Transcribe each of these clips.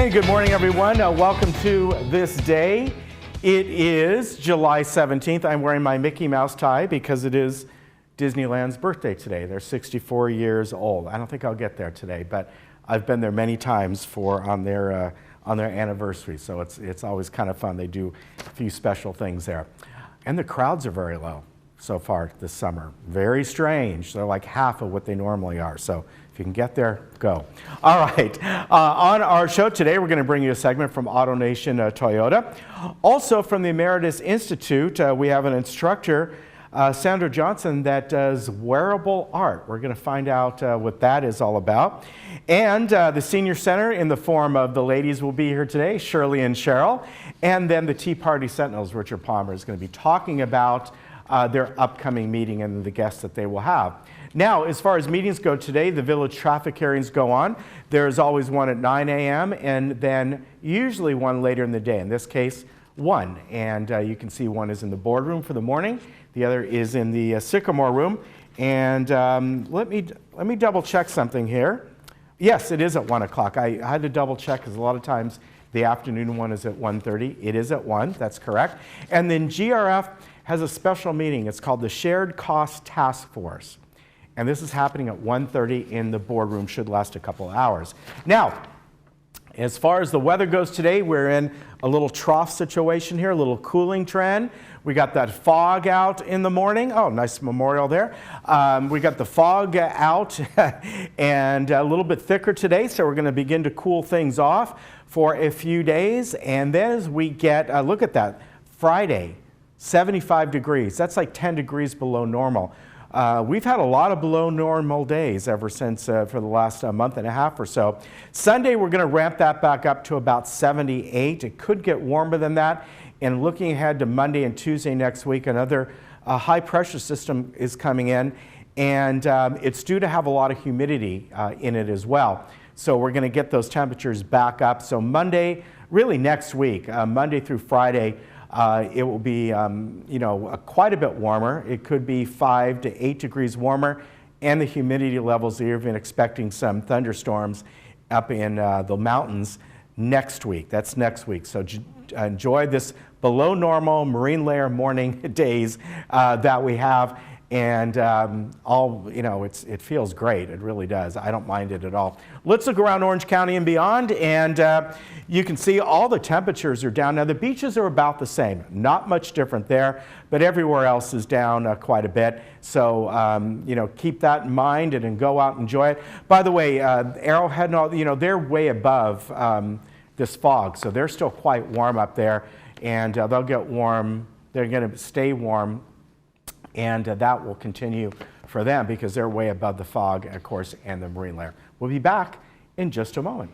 Hey, good morning, everyone. Welcome to This Day. It is July 17th. I'm wearing my Mickey Mouse tie because it is Disneyland's birthday today. They're 64 years old. I don't think I'll get there today, but I've been there many times on their anniversary, so it's always kind of fun. They do a few special things there. And the crowds are very low so far this summer. Very strange. They're like half of what they normally are. So if you can get there, go. All right. On our show today, we're going to bring you a segment from AutoNation Toyota. Also from the Emeritus Institute, we have an instructor, Sandra Johnson, that does wearable art. We're going to find out what that is all about. And the Senior Center, in the form of the ladies, will be here today, Shirley and Cheryl. And then the Tea Party Sentinels, Richard Palmer, is going to be talking about their upcoming meeting and the guests that they will have. Now, as far as meetings go today, the village traffic hearings go on. There's always one at 9 a.m. and then usually one later in the day. In this case, one. And you can see one is in the boardroom for the morning. The other is in the Sycamore room. And let me double check something here. Yes, it is at 1 o'clock. I had to double check because a lot of times the afternoon one is at 1:30. It is at 1, that's correct. And then GRF has a special meeting. It's called the Shared Cost Task Force. And this is happening at 1:30 in the boardroom, should last a couple of hours. Now, as far as the weather goes today, we're in a little trough situation here, a little cooling trend. We got that fog out in the morning. Oh, nice memorial there. We got the fog out and a little bit thicker today, so we're going to begin to cool things off for a few days. And then as we get, look at that, Friday, 75 degrees. That's like 10 degrees below normal. We've had a lot of below normal days ever since for the last month and a half or so. Sunday, we're going to ramp that back up to about 78. It could get warmer than that. And looking ahead to Monday and Tuesday next week, another high pressure system is coming in. And it's due to have a lot of humidity in it as well. So we're going to get those temperatures back up. So Monday, really next week, Monday through Friday, it will be, quite a bit warmer. It could be 5 to 8 degrees warmer, and the humidity levels, they're even expecting some thunderstorms up in the mountains next week. That's next week. So enjoy this below normal marine layer morning days that we have. And it feels great. It really does. I don't mind it at all. Let's look around Orange County and beyond, and you can see all the temperatures are down. Now, the beaches are about the same. Not much different there, but everywhere else is down quite a bit. So, keep that in mind and then go out and enjoy it. By the way, Arrowhead and all, they're way above this fog, so they're still quite warm up there, and they'll get warm. They're going to stay warm. And that will continue for them because they're way above the fog, of course, and the marine layer. We'll be back in just a moment.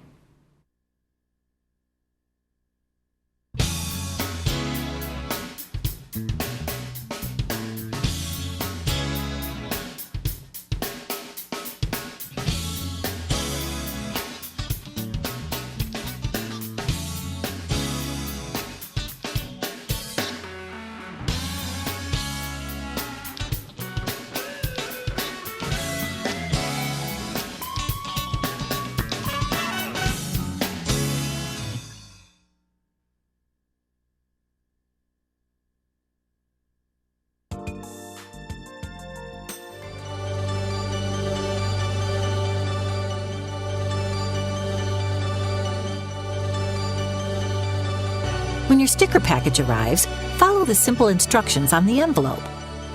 When your sticker package arrives, follow the simple instructions on the envelope.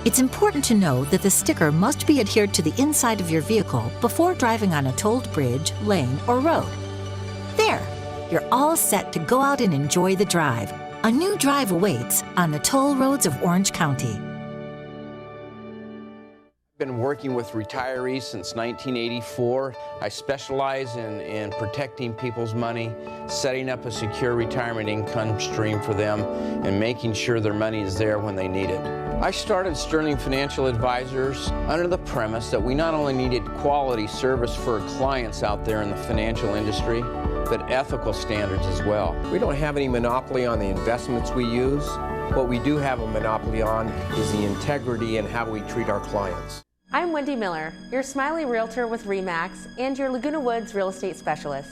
It's important to know that the sticker must be adhered to the inside of your vehicle before driving on a tolled bridge, lane, or road. There, you're all set to go out and enjoy the drive. A new drive awaits on the toll roads of Orange County. I've been working with retirees since 1984. I specialize in protecting people's money, setting up a secure retirement income stream for them, and making sure their money is there when they need it. I started Sterling Financial Advisors under the premise that we not only needed quality service for clients out there in the financial industry, but ethical standards as well. We don't have any monopoly on the investments we use. What we do have a monopoly on is the integrity and how we treat our clients. I'm Wendy Miller, your Smiley Realtor with RE/MAX and your Laguna Woods real estate specialist.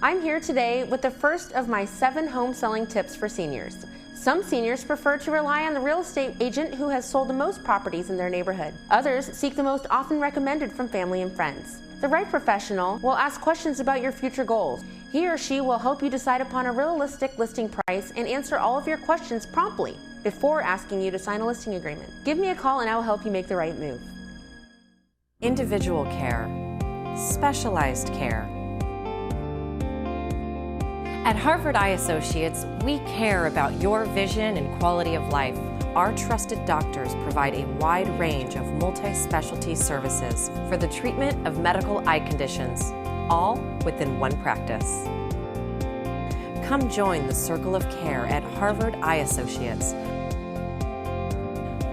I'm here today with the first of my 7 home selling tips for seniors. Some seniors prefer to rely on the real estate agent who has sold the most properties in their neighborhood. Others seek the most often recommended from family and friends. The right professional will ask questions about your future goals. He or she will help you decide upon a realistic listing price and answer all of your questions promptly before asking you to sign a listing agreement. Give me a call and I will help you make the right move. Individual care, specialized care. At Harvard Eye Associates, we care about your vision and quality of life. Our trusted doctors provide a wide range of multi-specialty services for the treatment of medical eye conditions, all within one practice. Come join the circle of care at Harvard Eye Associates,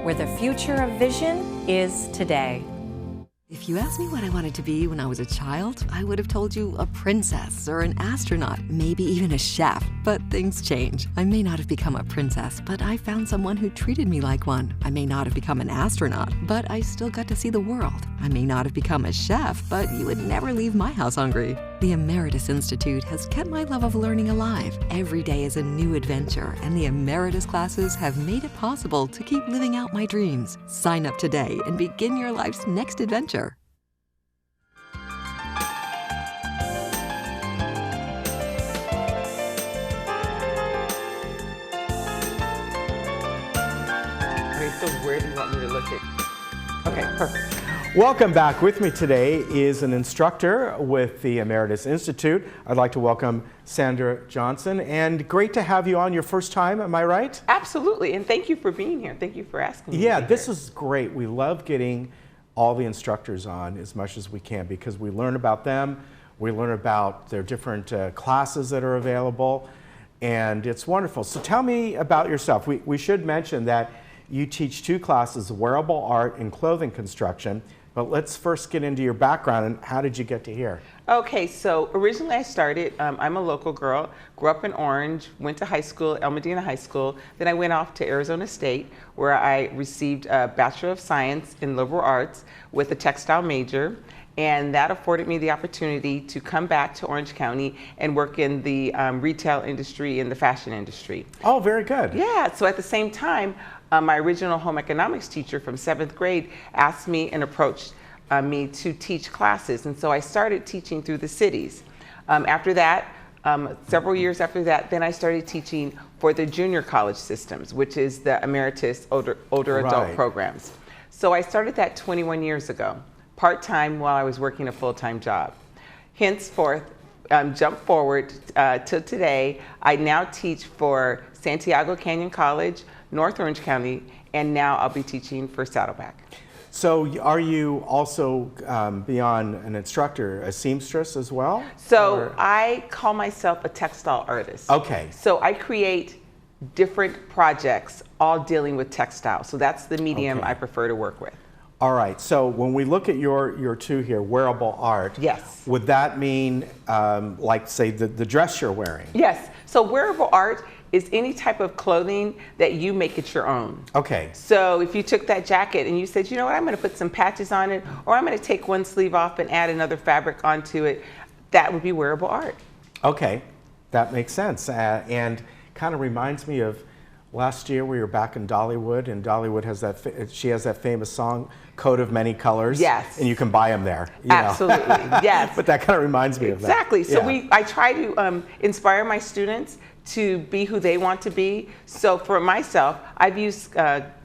where the future of vision is today. If you asked me what I wanted to be when I was a child, I would have told you a princess or an astronaut, maybe even a chef. But things change. I may not have become a princess, but I found someone who treated me like one. I may not have become an astronaut, but I still got to see the world. I may not have become a chef, but you would never leave my house hungry. The Emeritus Institute has kept my love of learning alive. Every day is a new adventure, and the Emeritus classes have made it possible to keep living out my dreams. Sign up today and begin your life's next adventure. So where do you want me to look at? Okay, perfect. Welcome back. With me today is an instructor with the Emeritus Institute. I'd like to welcome Sandra Johnson, and great to have you on your first time, am I right? Absolutely, and thank you for being here. Thank you for asking me. Yeah, this is great. We love getting all the instructors on as much as we can because we learn about them, we learn about their different classes that are available, and it's wonderful. So tell me about yourself. We should mention that you teach 2 classes, wearable art and clothing construction, but let's first get into your background and how did you get to here? Okay, so originally I started, I'm a local girl, grew up in Orange, went to high school, El Medina High School, then I went off to Arizona State where I received a Bachelor of Science in Liberal Arts with a textile major, and that afforded me the opportunity to come back to Orange County and work in the retail industry and the fashion industry. Oh, very good. Yeah, so at the same time, my original home economics teacher from 7th grade asked me and approached me to teach classes, and so I started teaching through the cities. After that, several years after that, then I started teaching for the junior college systems, which is the Emeritus older adult programs. So I started that 21 years ago, part-time while I was working a full-time job. Henceforth, jump forward to today, I now teach for Santiago Canyon College, North Orange County, and now I'll be teaching for Saddleback. So are you also, beyond an instructor, a seamstress as well? So or? I call myself a textile artist. Okay. So I create different projects all dealing with textile. So that's the medium I prefer to work with. All right, so when we look at your 2 here, wearable art, yes, would that mean like say the dress you're wearing? Yes, so wearable art is any type of clothing that you make it your own. Okay. So if you took that jacket and you said, you know what, I'm going to put some patches on it, or I'm going to take one sleeve off and add another fabric onto it, that would be wearable art. Okay, that makes sense, and kind of reminds me of last year we were back in Dollywood, and Dollywood has she has that famous song, Coat of Many Colors. Yes. And you can buy them there. Absolutely, yes. But that kind of reminds me of that. Exactly, so yeah. I try to inspire my students to be who they want to be. So for myself, I've used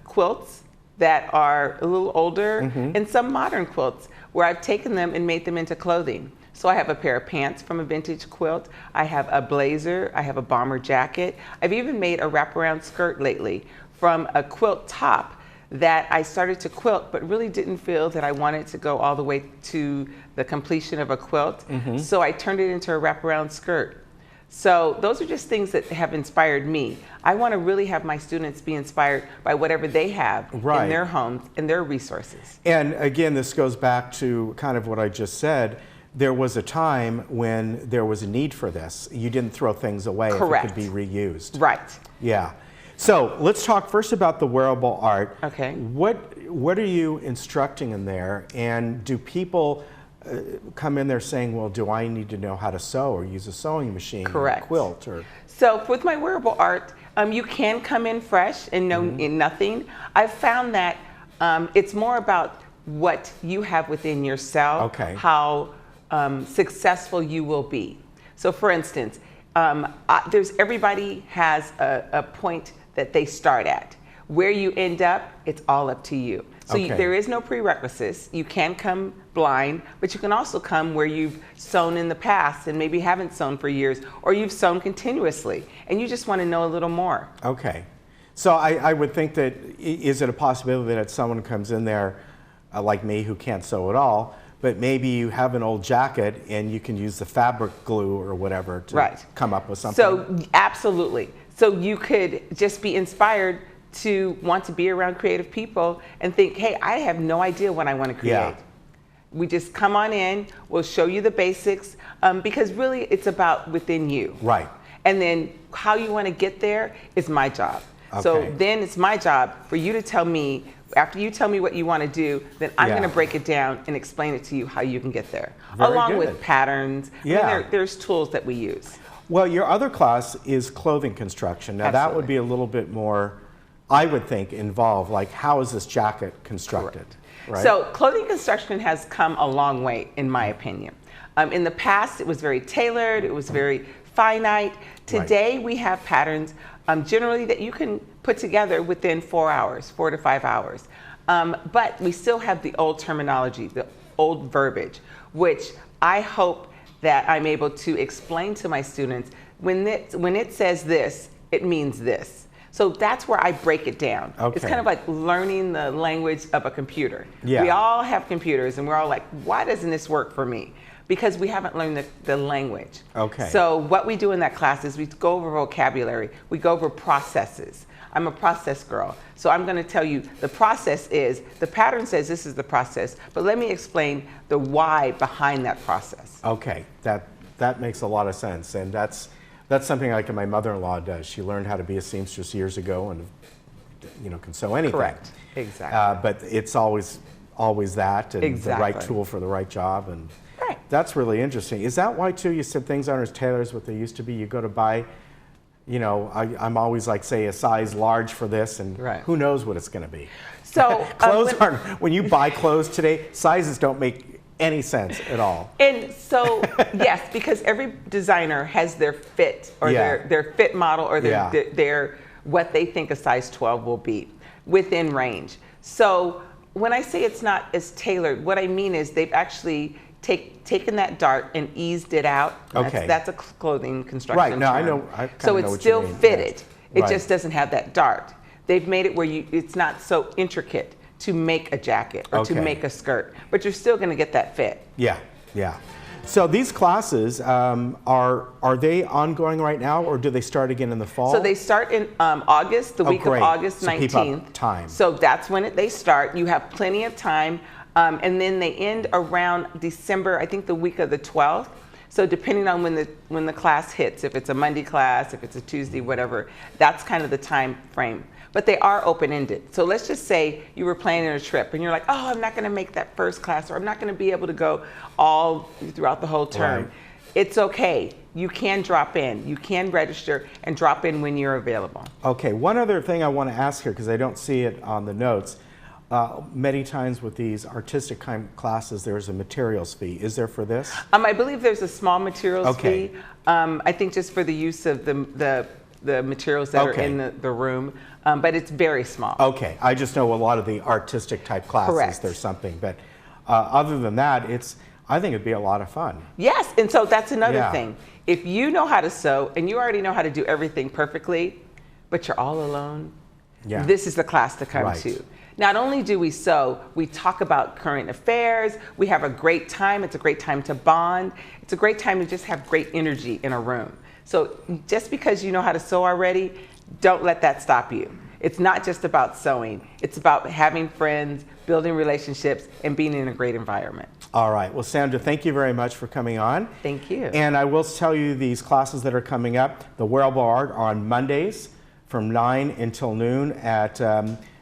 quilts that are a little older and some modern quilts where I've taken them and made them into clothing. So I have a pair of pants from a vintage quilt, I have a blazer, I have a bomber jacket. I've even made a wraparound skirt lately from a quilt top that I started to quilt but really didn't feel that I wanted to go all the way to the completion of a quilt. So I turned it into a wraparound skirt. So those are just things that have inspired me. I want to really have my students be inspired by whatever they have in their homes and their resources. And again, this goes back to kind of what I just said. There was a time when there was a need for this. You didn't throw things away Correct. if it could be reused. Right. Yeah. So let's talk first about the wearable art. Okay. What are you instructing in there, and do people come in there saying, well, do I need to know how to sew or use a sewing machine? Correct. Or quilt or... So with my wearable art, you can come in fresh and know nothing. I've found that it's more about what you have within yourself, how successful you will be. So for instance, everybody has a point that they start at. Where you end up, it's all up to you. So there is no prerequisites. You can come blind, but you can also come where you've sewn in the past and maybe haven't sewn for years, or you've sewn continuously and you just want to know a little more. Okay. So I would think that, is it a possibility that someone comes in there like me who can't sew at all, but maybe you have an old jacket and you can use the fabric glue or whatever to come up with something? So absolutely. So you could just be inspired to want to be around creative people and think, hey, I have no idea what I want to create. Yeah. We just come on in, we'll show you the basics, because really it's about within you. Right. And then how you want to get there is my job. So then it's my job for you to tell me, after you tell me what you want to do, then I'm going to break it down and explain it to you how you can get there. Very along good. with patterns. Yeah. I mean, there's tools that we use. Well, your other class is clothing construction. Now that would be a little bit more, I would think, involved. Like, how is this jacket constructed? Right? So clothing construction has come a long way, in my opinion. In the past, it was very tailored, it was very finite. Today, we have patterns generally that you can put together within 4 hours, 4 to 5 hours. But we still have the old terminology, the old verbiage, which I hope that I'm able to explain to my students. When it says this, it means this. So that's where I break it down. It's kind of like learning the language of a computer. Yeah. We all have computers and we're all like, why doesn't this work for me? Because we haven't learned the language. So what we do in that class is we go over vocabulary, we go over processes. I'm a process girl. So I'm gonna tell you the process is, the pattern says this is the process, but let me explain the why behind that process. Okay, that makes a lot of sense. And that's something like my mother-in-law does. She learned how to be a seamstress years ago and, can sew anything. Correct, exactly. But it's always that and the right tool for the right job. And that's really interesting. Is that why, too, you said things aren't as tailored as what they used to be? You go to buy, I'm always like, say, a size large for this, and who knows what it's going to be. So clothes aren't, when you buy clothes today, sizes don't make any sense at all. And so, yes, because every designer has their fit or their fit model or their what they think a size 12 will be within range. So when I say it's not as tailored, what I mean is they've actually taken that dart and eased it out. That's a clothing construction term. I know. So it's still fitted. It just doesn't have that dart. They've made it where it's not so intricate to make a jacket or to make a skirt, but you're still going to get that fit. Yeah. So these classes, are they ongoing right now, or do they start again in the fall? So they start in August, the week of August 19th. Keep up time. So that's when they start. You have plenty of time. And then they end around December, I think the week of the 12th. So depending on when the class hits, if it's a Monday class, if it's a Tuesday, whatever, that's kind of the time frame. But they are open-ended. So let's just say you were planning a trip and you're like, oh, I'm not going to make that first class, or I'm not going to be able to go all throughout the whole term. It's okay. You can drop in. You can register and drop in when you're available. Okay, one other thing I want to ask here, because I don't see it on the notes. Many times with these artistic kind of classes, there's a materials fee. Is there for this? I believe there's a small materials fee. I think just for the use of the materials that are in the room, but it's very small. Okay, I just know a lot of the artistic type classes, there's something, but other than that, I think it'd be a lot of fun. Yes, and so that's another thing. If you know how to sew and you already know how to do everything perfectly, but you're all alone, this is the class to come to. Not only do we sew, we talk about current affairs, we have a great time, it's a great time to bond, it's a great time to just have great energy in a room. So just because you know how to sew already, don't let that stop you. It's not just about sewing, it's about having friends, building relationships, and being in a great environment. All right, well, Sandra, thank you very much for coming on. Thank you. And I will tell you these classes that are coming up, the wearable art are on Mondays from 9 until noon at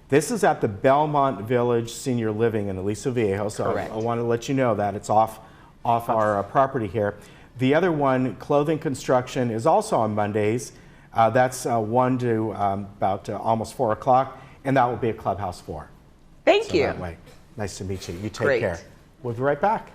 This is at the Belmont Village Senior Living in Aliso Viejo, so Correct. I want to let you know that it's off our property here. The other one, Clothing Construction, is also on Mondays. That's 1 to about almost 4 o'clock, and that will be at Clubhouse 4. Thank you. That way. Nice to meet you. You take Great. care. We'll be right back.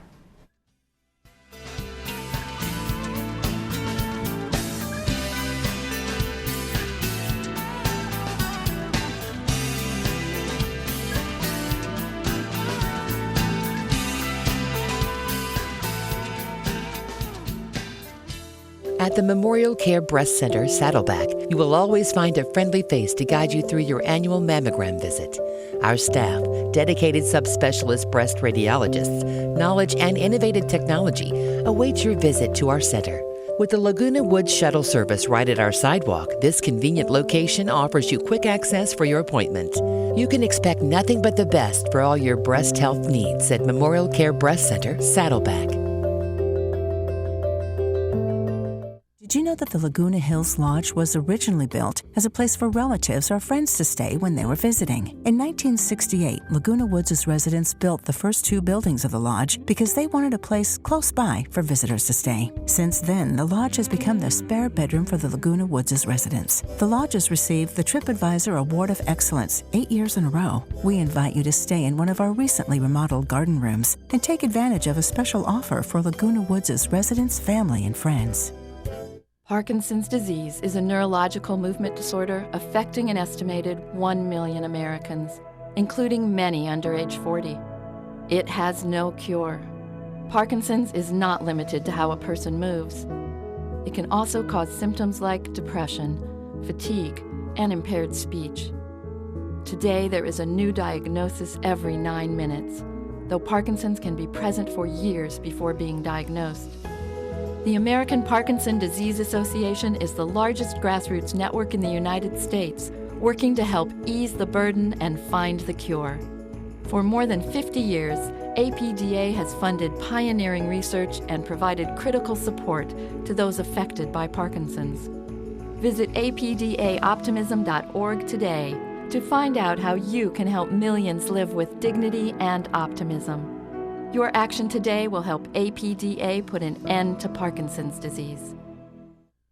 At the Memorial Care Breast Center, Saddleback, you will always find a friendly face to guide you through your annual mammogram visit. Our staff, dedicated subspecialist breast radiologists, knowledge, and innovative technology await your visit to our center. With the Laguna Woods shuttle service right at our sidewalk, this convenient location offers you quick access for your appointment. You can expect nothing but the best for all your breast health needs at Memorial Care Breast Center, Saddleback. Did you know that the Laguna Hills Lodge was originally built as a place for relatives or friends to stay when they were visiting? In 1968, Laguna Woods' residents built the first 2 buildings of the lodge because they wanted a place close by for visitors to stay. Since then, the lodge has become the spare bedroom for the Laguna Woods' residents. The lodge has received the TripAdvisor Award of Excellence 8 years in a row. We invite you to stay in one of our recently remodeled garden rooms and take advantage of a special offer for Laguna Woods' residents, family, and friends. Parkinson's disease is a neurological movement disorder affecting an estimated 1 million Americans, including many under age 40. It has no cure. Parkinson's is not limited to how a person moves. It can also cause symptoms like depression, fatigue, and impaired speech. Today, there is a new diagnosis every 9 minutes, though Parkinson's can be present for years before being diagnosed. The American Parkinson Disease Association is the largest grassroots network in the United States, working to help ease the burden and find the cure. For more than 50 years, APDA has funded pioneering research and provided critical support to those affected by Parkinson's. Visit apdaoptimism.org today to find out how you can help millions live with dignity and optimism. Your action today will help APDA put an end to Parkinson's disease.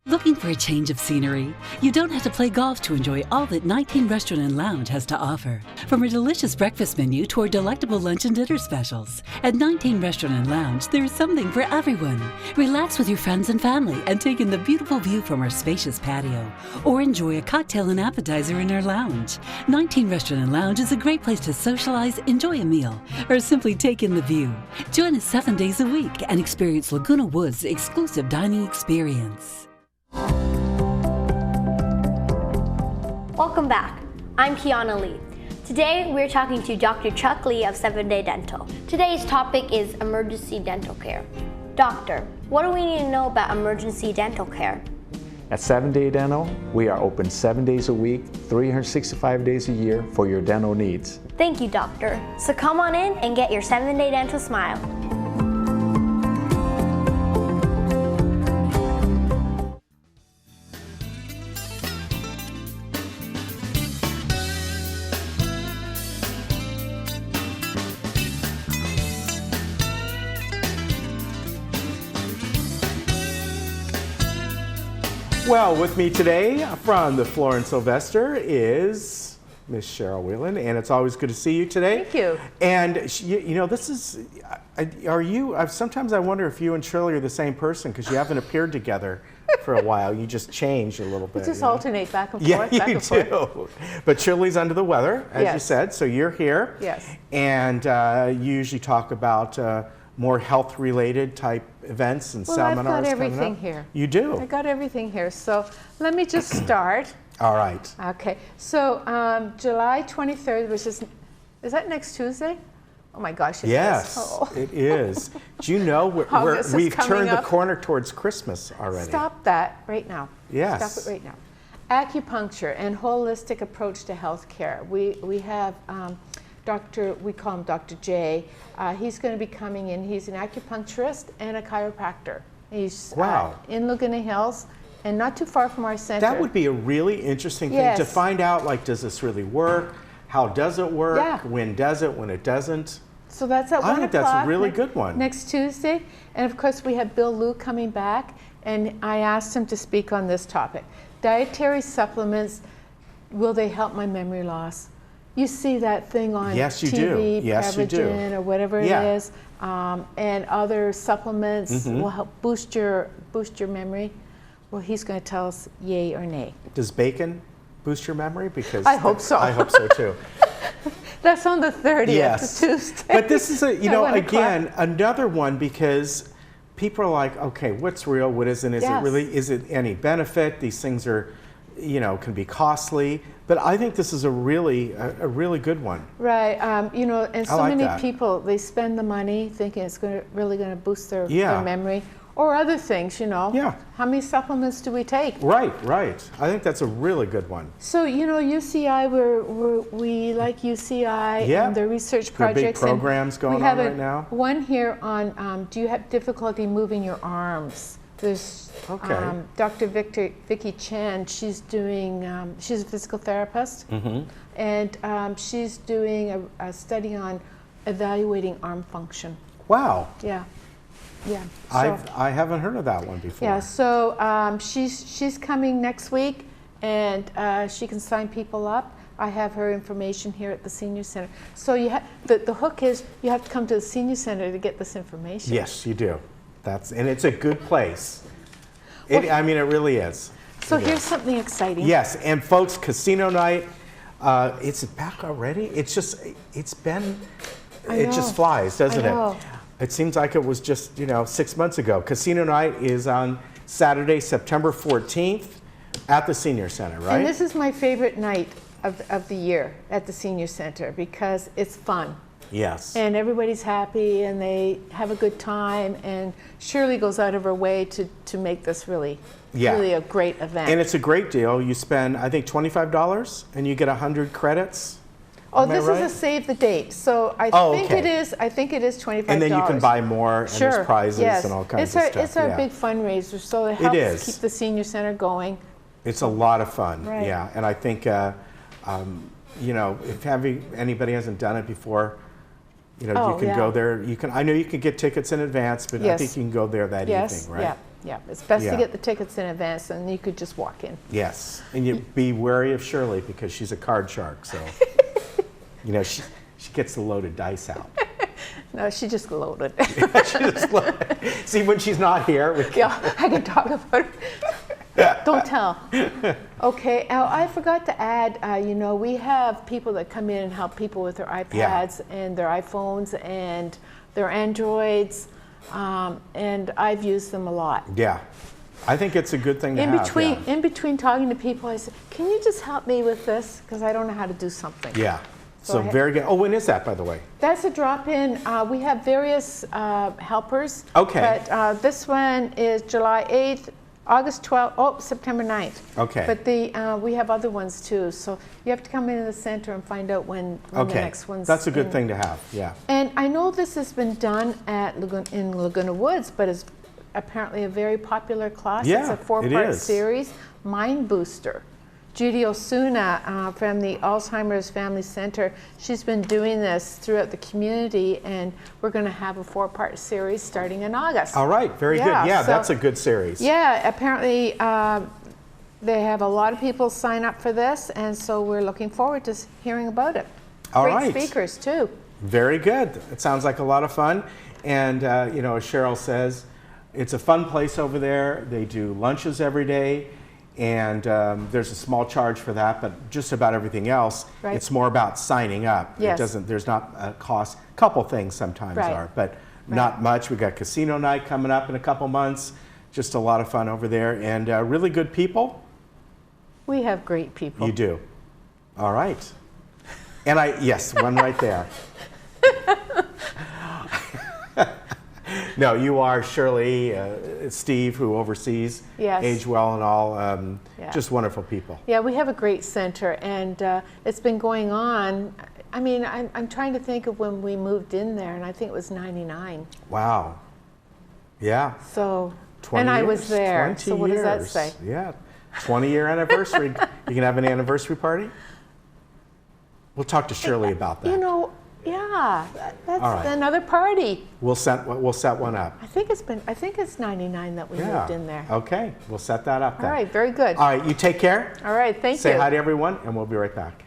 Looking for a change of scenery? You don't have to play golf to enjoy all that 19 Restaurant and Lounge has to offer. From a delicious breakfast menu to our delectable lunch and dinner specials. At 19 Restaurant and Lounge, there is something for everyone. Relax with your friends and family and take in the beautiful view from our spacious patio. Or enjoy a cocktail and appetizer in our lounge. 19 Restaurant and Lounge is a great place to socialize, enjoy a meal, or simply take in the view. Join us 7 days a week and experience Laguna Woods' exclusive dining experience. Welcome back. I'm Kiana Lee. Today we're talking to Dr. Chuck Lee of 7-Day Dental. Today's topic is emergency dental care. Doctor, what do we need to know about emergency dental care? At 7-Day Dental, we are open 7 days a week, 365 days a year for your dental needs. Thank you, Doctor. So come on in and get your 7-Day Dental smile. Well, with me today from the Florence Sylvester is Miss Cheryl Whelan, and it's always good to see you today. Thank you. And you know, this is, are you, sometimes I wonder if you and Shirley are the same person because you haven't appeared together for a while. You just changed a little bit. We just alternate back and forth, yeah, back you and forth. do. But Shirley's under the weather, as you Yes. said, so you're here. Yes. And you usually talk about more health-related type events and Well, seminars I've got coming everything up. here. You do? I got everything here. So let me just start. All right. Okay. So July 23rd, which is that next Tuesday? Oh my gosh, it Yes, is. Oh. it is. Do you know August is we've coming turned the up. corner towards Christmas already? Stop that right now. Yes. Stop it right now. Acupuncture and holistic approach to health care. We have we call him Dr. J. He's going to be coming in. He's an acupuncturist and a chiropractor. He's Wow. In Laguna Hills and not too far from our center. That would be a really interesting thing Yes. to find out, like, does this really work? how does it work, Yeah. when does it, when it doesn't. So that's at 1 I think o'clock. that's a really good one. Next Tuesday. And of course, we have Bill Liu coming back, and I asked him to speak on this topic. Dietary supplements, will they help my memory loss? You see that thing on Yes, you TV, do. Yes, you do. Prevagen or whatever Yeah. it is, and other supplements will help boost your memory. Well, he's going to tell us yay or nay. Does bacon boost your memory? Because I hope so. I hope so too. That's on the 30th, Yes. Tuesday. But this is At 1 o'clock. again, another one because people are like, okay, what's real? What isn't? Is it Yes. really, is it any benefit? These things are, can be costly. But I think this is a really good one. Right, and so like many that. people, they spend the money thinking it's really going to boost their Yeah. memory, or other things, Yeah. How many supplements do we take? Right. I think that's a really good one. So, UCI, we like UCI Yeah. and their research There are big projects. and programs going we have on right now. one here on, do you have difficulty moving your arms? There's Okay. Dr. Vicky Chen, she's doing, she's a physical therapist, and she's doing a study on evaluating arm function. Wow. Yeah. I haven't heard of that one before. Yeah, so she's coming next week, and she can sign people up. I have her information here at the Senior Center. So the hook is you have to come to the Senior Center to get this information. Yes, you do. And it's a good place. It really is. So It here's is. something exciting. Yes, and folks, casino night, it's back already. It just flies, doesn't I know. it? It seems like it was just 6 months ago. Casino night is on Saturday, September 14th at the Senior Center, right? And this is my favorite night of the year at the Senior Center because it's fun. Yes. And everybody's happy and they have a good time, and Shirley goes out of her way to make this really a great event. And it's a great deal. You spend, I think, $25 and you get 100 credits. Oh, Am I this right? is a save the date. So I think okay. it is $25. And then you can buy more, and there's prizes yes. and all kinds of stuff. It's our yeah. big fundraiser, so it helps is. keep the Senior Center going. It's a lot of fun, Right. yeah. And I think, if anybody hasn't done it before, you can go there. I know you can get tickets in advance, but I think you can go there that evening, right? Yeah. It's best Yeah. to get the tickets in advance, and you could just walk in. Yes, and you be wary of Shirley because she's a card shark, so she gets the loaded dice out. No, she just loaded. See, when she's not here, I can talk about it. Don't tell. Okay, I forgot to add, we have people that come in and help people with their iPads and their iPhones and their Androids, and I've used them a lot. Yeah, I think it's a good thing to have. In between talking to people, I said, can you just help me with this? Because I don't know how to do something. Yeah, so very good. Oh, when is that, by the way? That's a drop-in. We have various helpers. Okay. But this one is July 8th, August 12th, September 9th. Okay. But we have other ones too. So you have to come into the center and find out when the next one's That's a good in. thing to have, yeah. And I know this has been done in Laguna Woods, but it's apparently a very popular class. Yeah, it's a 4-part series, Mind Booster. Judy Osuna from the Alzheimer's Family Center, she's been doing this throughout the community, and we're going to have a 4-part series starting in August. All right, very good. Yeah, that's a good series. Yeah, apparently they have a lot of people sign up for this, and so we're looking forward to hearing about it. All Great right. speakers, too. Very good. It sounds like a lot of fun. And, as Cheryl says, it's a fun place over there. They do lunches every day. And there's a small charge for that, but just about everything else, it's more about signing up. Yes. There's not a cost. A couple things sometimes are, but not much. We got casino night coming up in a couple months. Just a lot of fun over there, and really good people. We have great people. You do. All right. And yes, one right there. No, you are Shirley, Steve, who oversees Age Well and all. Just wonderful people. Yeah, we have a great center, and it's been going on. I mean, I'm trying to think of when we moved in there, and I think it was '99. Wow. Yeah. So, 20 and I years, was there. 20 So what does that years. say? Yeah, 20-year anniversary. You can have an anniversary party? We'll talk to Shirley about that. You know, yeah, that's All right. another party. We'll set one up. I think it's 99 that we moved in there. Okay, we'll set that up then. All right, very good. All right, you take care. All right, thank you. Say hi to everyone, and we'll be right back.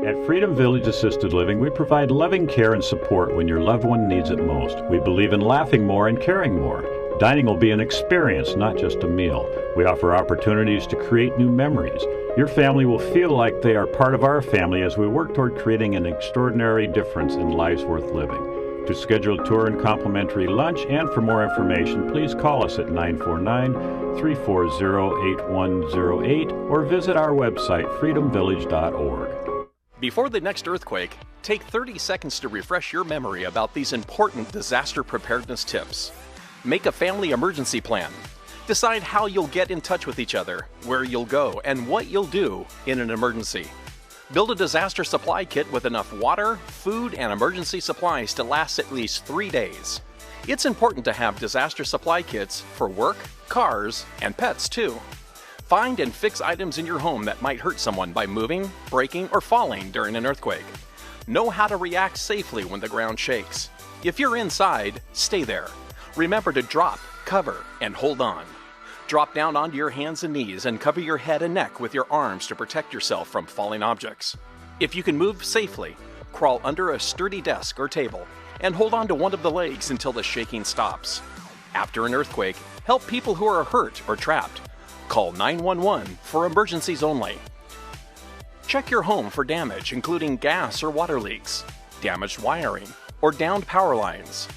At Freedom Village Assisted Living, we provide loving care and support when your loved one needs it most. We believe in laughing more and caring more. Dining will be an experience, not just a meal. We offer opportunities to create new memories. Your family will feel like they are part of our family as we work toward creating an extraordinary difference in lives worth living. To schedule a tour and complimentary lunch and for more information, please call us at 949-340-8108 or visit our website, freedomvillage.org. Before the next earthquake, take 30 seconds to refresh your memory about these important disaster preparedness tips. Make a family emergency plan. Decide how you'll get in touch with each other, where you'll go, and what you'll do in an emergency. Build a disaster supply kit with enough water, food, and emergency supplies to last at least 3 days. It's important to have disaster supply kits for work, cars, and pets too. Find and fix items in your home that might hurt someone by moving, breaking, or falling during an earthquake. Know how to react safely when the ground shakes. If you're inside, stay there. Remember to drop, cover, and hold on. Drop down onto your hands and knees and cover your head and neck with your arms to protect yourself from falling objects. If you can move safely, crawl under a sturdy desk or table and hold on to one of the legs until the shaking stops. After an earthquake, help people who are hurt or trapped. Call 911 for emergencies only. Check your home for damage, including gas or water leaks, damaged wiring, or downed power lines.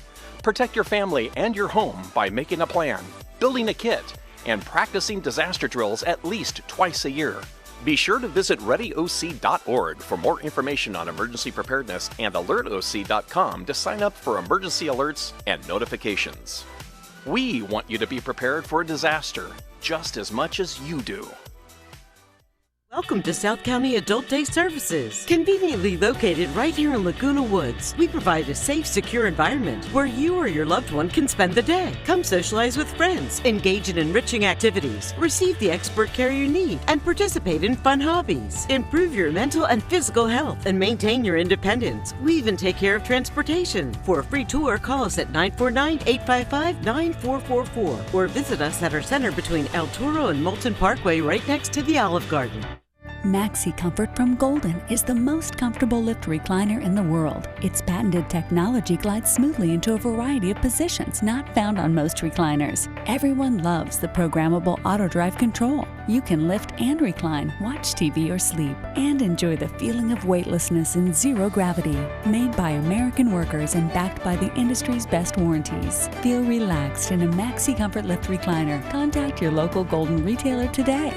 Protect your family and your home by making a plan, building a kit, and practicing disaster drills at least twice a year. Be sure to visit readyoc.org for more information on emergency preparedness and alertoc.com to sign up for emergency alerts and notifications. We want you to be prepared for a disaster just as much as you do. Welcome to South County Adult Day Services. Conveniently located right here in Laguna Woods, we provide a safe, secure environment where you or your loved one can spend the day. Come socialize with friends, engage in enriching activities, receive the expert care you need, and participate in fun hobbies. Improve your mental and physical health and maintain your independence. We even take care of transportation. For a free tour, call us at 949-855-9444 or visit us at our center between El Toro and Moulton Parkway right next to the Olive Garden. Maxi Comfort from Golden is the most comfortable lift recliner in the world. Its patented technology glides smoothly into a variety of positions not found on most recliners. Everyone loves the programmable auto drive control. You can lift and recline, watch TV or sleep, and enjoy the feeling of weightlessness in zero gravity. Made by American workers and backed by the industry's best warranties. Feel relaxed in a Maxi Comfort lift recliner. Contact your local Golden retailer today.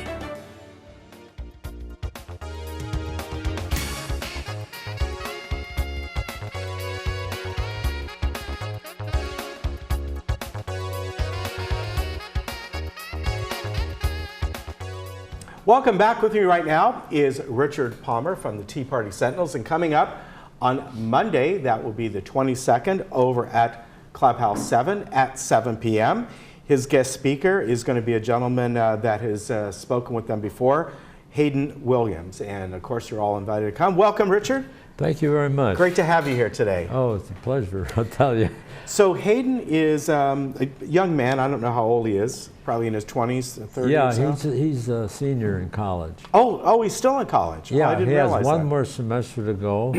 Welcome back. With me right now is Richard Palmer from the Tea Party Sentinels, and coming up on Monday, that will be the 22nd, over at Clubhouse 7 at 7 p.m. His guest speaker is going to be a gentleman that has spoken with them before, Hayden Williams, and of course you're all invited to come. Welcome, Richard. Thank you very much. Great to have you here today. Oh, it's a pleasure, I'll tell you. So Hayden is a young man. I don't know how old he is. Probably in his 20s, 30s. Yeah, he's a senior in college. Oh, he's still in college. Yeah, I didn't he has realize one that. more semester to go,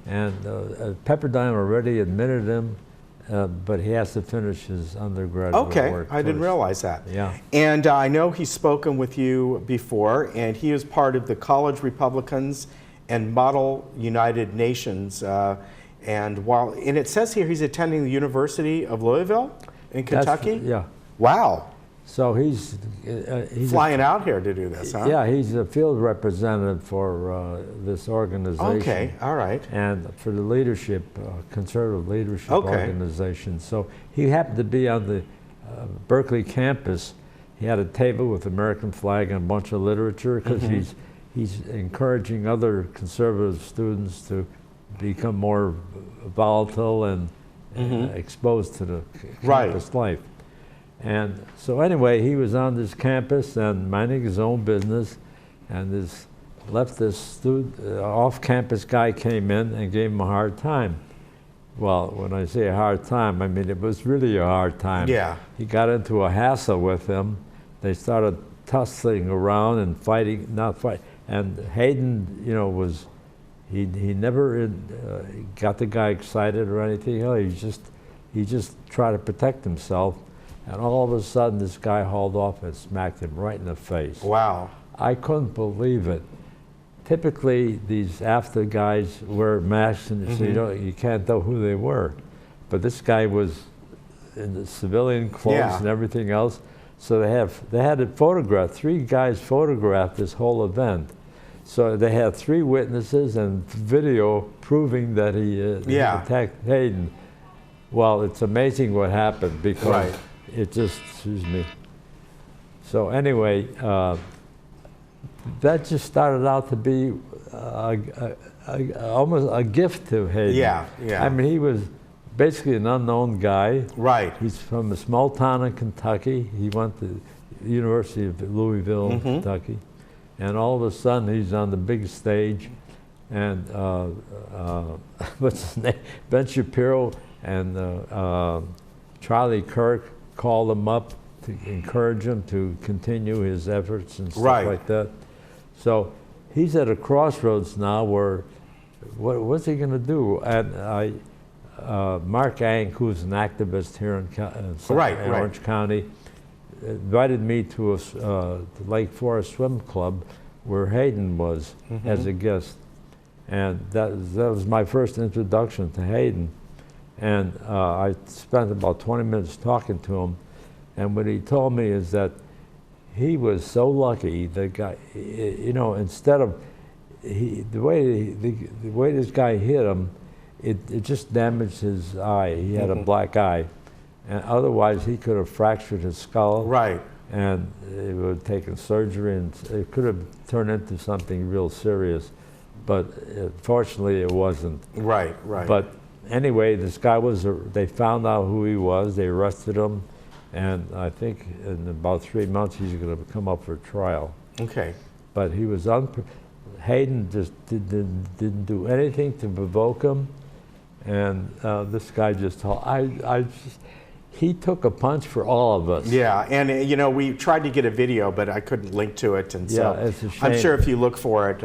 and Pepperdine already admitted him, but he has to finish his undergraduate work I didn't realize that. Yeah. And I know he's spoken with you before, and he is part of the College Republicans and Model United Nations. And it says here he's attending the University of Louisville in Kentucky. Yeah. Wow. So he's flying out here to do this, huh? Yeah, he's a field representative for this organization. Okay, all right. And for the leadership, conservative leadership organization. So he happened to be on the Berkeley campus. he had a table with American flag and a bunch of literature, because he's encouraging other conservative students to become more volatile and exposed to the campus life. And so anyway, he was on this campus and minding his own business, and this leftist off-campus guy came in and gave him a hard time. Well, when I say a hard time, I mean it was really a hard time. Yeah. He got into a hassle with him. They started tussling around and fighting, and Hayden, you know, he never got the guy excited or anything. He just tried to protect himself, and all of a sudden this guy hauled off and smacked him right in the face. Wow. I couldn't believe it. Typically, these after guys wear masks, and so you can't tell who they were. But this guy was in the civilian clothes and everything else. So they had it photographed. 3 guys photographed this whole event. So they had 3 witnesses and video proving that he attacked Hayden. Well, it's amazing what happened, because it just, excuse me. So anyway, that just started out to be almost a gift to Hayden. Yeah, yeah. I mean, he was basically an unknown guy. Right. He's from a small town in Kentucky. He went to the University of Louisville, Kentucky. And all of a sudden, he's on the big stage. And what's his name? Ben Shapiro and Charlie Kirk called him up to encourage him to continue his efforts and stuff like that. So he's at a crossroads now where, what's he going to do? And Mark Ank, who's an activist here in Orange County, invited me to the Lake Forest Swim Club where Hayden was as a guest. And that was my first introduction to Hayden. And I spent about 20 minutes talking to him. And what he told me is that he was so lucky, the guy, you know, instead of, the way this guy hit him, it just damaged his eye. He had a black eye. And otherwise, he could have fractured his skull. Right. And it would have taken surgery, and it could have turned into something real serious. But fortunately, it wasn't. Right, right. But anyway, this guy they found out who he was, they arrested him, and I think in about 3 months, he's going to come up for trial. Okay. But he was Hayden just didn't do anything to provoke him, and this guy just he took a punch for all of us. Yeah, and you know, we tried to get a video, but I couldn't link to it, and so it's a shame. I'm sure if you look for it,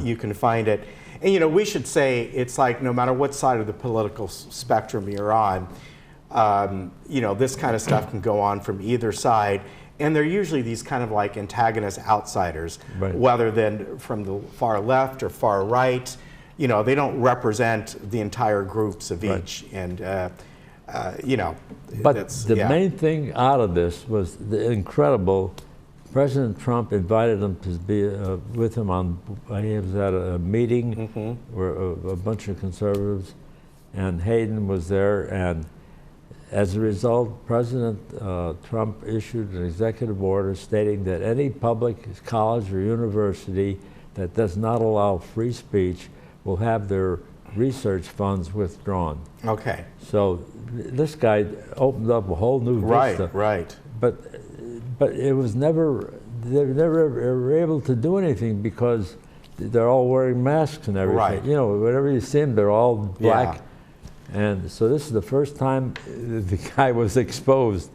you can find it. And you know, we should say it's like no matter what side of the political spectrum you're on, you know, this kind of stuff can go on from either side, and they're usually these kind of like antagonist outsiders, whether then from the far left or far right. You know, they don't represent the entire groups of each, and you know. But the main thing out of this was the incredible. President Trump invited him to be with him he was at a meeting where a bunch of conservatives, and Hayden was there, and as a result, President Trump issued an executive order stating that any public college or university that does not allow free speech will have their research funds withdrawn. Okay. So this guy opened up a whole new vista. Right. But it was they were never able to do anything because they're all wearing masks and everything. Right. You know, whenever you see them, they're all black. And so this is the first time the guy was exposed.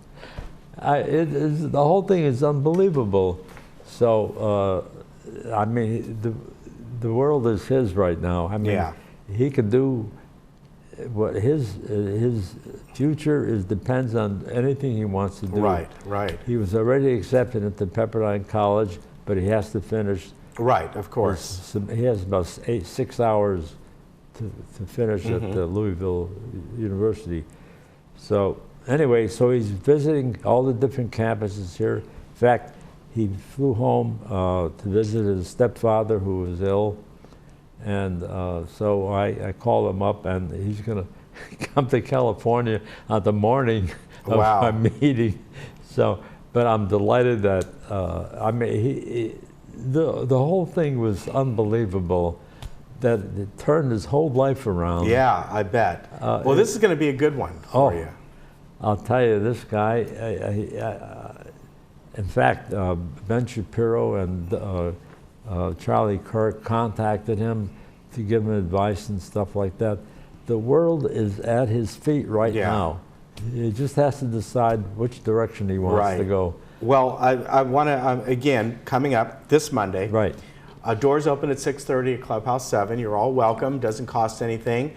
The whole thing is unbelievable. So, I mean, the world is his right now. I mean, he can do what his future depends on anything he wants to do. Right. He was already accepted into Pepperdine College, but he has to finish. Right, of course. He has about 6 hours to finish at Louisville University. So anyway, so he's visiting all the different campuses here. In fact, he flew home to visit his stepfather who was ill. And so I called him up, and he's going to come to California on the morning of our meeting. So but I'm delighted that, I mean, the whole thing was unbelievable, that it turned his whole life around. Yeah, I bet. Well, this is going to be a good one for you. I'll tell you, this guy, in fact, Ben Shapiro and Charlie Kirk contacted him to give him advice and stuff like that. The world is at his feet right now. He just has to decide which direction he wants to go. Well, I want to, again, coming up this Monday. Right. Doors open at 6:30 at Clubhouse 7. You're all welcome. Doesn't cost anything.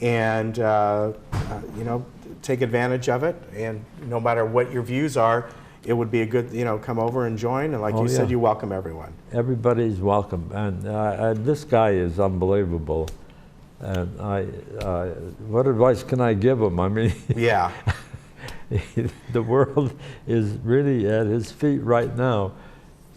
And, you know, take advantage of it. And no matter what your views are, it would be a good, you know, come over and join. And like you said, you welcome everyone. Everybody's welcome. And this guy is unbelievable. And what advice can I give him? I mean, yeah, the world is really at his feet right now.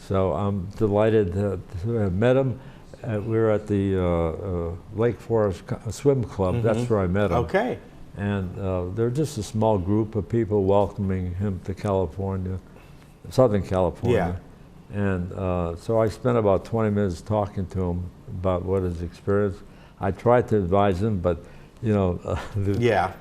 So I'm delighted to have met him. We were at the Lake Forest Swim Club. That's where I met him. Okay. And they're just a small group of people welcoming him to California, Southern California. Yeah. And so I spent about 20 minutes talking to him about what his experience. I tried to advise him, but you know, yeah.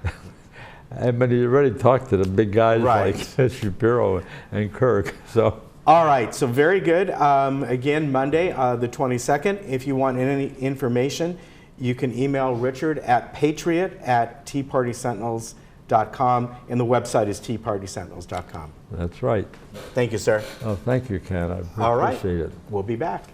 But he already talked to the big guys like Shapiro and Kirk. So. All right, so very good. Again, Monday, the 22nd. If you want any information, you can email Richard at patriot@teapartysentinels.com, and the website is teapartysentinels.com. That's right. Thank you, sir. Oh, thank you, Ken. I All right. appreciate it. We'll be back.